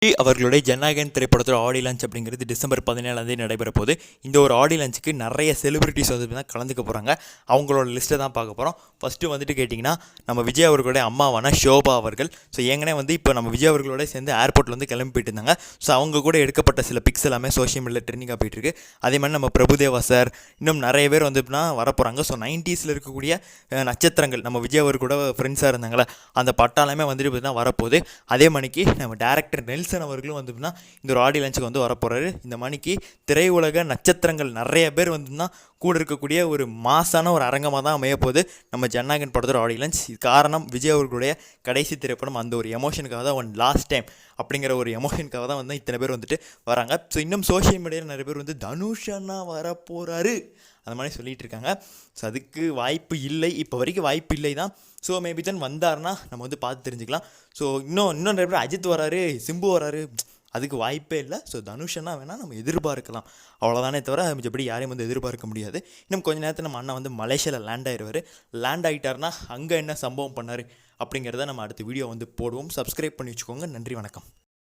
அவர்களுடைய ஜனநாயகன் திரைப்படத்தோட audio launch அப்படிங்கிறது டிசம்பர் 17 நடைபெற போகுது. இந்த ஒரு ஆடியோ லான்ச்சுக்கு நிறைய செலிபிரிட்டிஸ் தான் கலந்துக்க போகிறாங்க. அவங்களோட லிஸ்ட்டை தான் பார்க்க போகிறோம். ஃபஸ்ட்டு வந்துட்டு கேட்டிங்கன்னா நம்ம விஜய் அவர்களுடைய அம்மாவான ஷோபா அவர்கள். ஸோ ஏங்கனே இப்போ நம்ம விஜய் அவர்களோட சேர்ந்து ஏர்போர்ட்டில் கிளம்பி போயிட்டு இருந்தாங்க. ஸோ அவங்க கூட எடுக்கப்பட்ட சில பிக்ஸ் எல்லாமே சோஷியல் மீடியாவில் ட்ரெண்டிங்காக போயிட்டுருக்கு. அதே மாதிரி நம்ம பிரபுதேவா சார், இன்னும் நிறைய பேர் வரப்போகிறாங்க. ஸோ 90s இருக்கக்கூடிய நட்சத்திரங்கள் நம்ம விஜய் அவர் கூட ஃப்ரெண்ட்ஸாக இருந்தாங்களே அந்த பட்டாலுமே பார்த்தீங்கன்னா வரப்போகுது. அதே மணிக்கு நம்ம டேரக்டர் நெல்சன் அவர்களும் இந்த ஒரு ஆடியோ லான்ச்சுக்கு வரப்போகிறாரு. இந்த மணிக்கு திரையுலக நட்சத்திரங்கள் நிறைய பேர் கூட இருக்கக்கூடிய ஒரு மாசான ஒரு அரங்கமாக தான் அமையப்போகுது நம்ம ஜனநாயகன் படத்தோட ஆடியோ லான்ச். காரணம் விஜய் அவர்களுடைய கடைசி திரைப்படம். அந்த ஒரு எமோஷனுக்காக தான் ஒன் லாஸ்ட் டைம் அப்படிங்கிற ஒரு எமோஷனுக்காக தான் இத்தனை பேர் வராங்க. ஸோ இன்னும் சோஷியல் மீடியாவில் நிறைய பேர் தனுஷன்னா வரப்போகிறாரு அந்த மாதிரி சொல்லிகிட்டு இருக்காங்க. ஸோ அதுக்கு வாய்ப்பு இல்லை, இப்போ வரைக்கும் வாய்ப்பு இல்லை தான். ஸோ மேபி தான் வந்தார்னா நம்ம பார்த்து தெரிஞ்சுக்கலாம். ஸோ இன்னும் நிறைய பேர் அஜித் வராரு, சிம்பு வராரு, அதுக்கு வாய்ப்பே இல்லை. ஸோ தனுஷனா வேணால் நம்ம எதிர்பார்க்கலாம், அவ்வளோதானே தவிர மிச்சப்படி யாரையும் எதிர்பார்க்க முடியாது. இன்னும் கொஞ்சம் நேரத்தில் நம்ம அண்ணா மலேசியாவில் லேண்ட் ஆயிடுவார். லேண்ட் ஆகிட்டார்னா அங்கே என்ன சம்பவம் பண்ணார் அப்படிங்கிறத நம்ம அடுத்த வீடியோ போடுவோம். சப்ஸ்கிரைப் பண்ணி வச்சுக்கோங்க. நன்றி, வணக்கம்.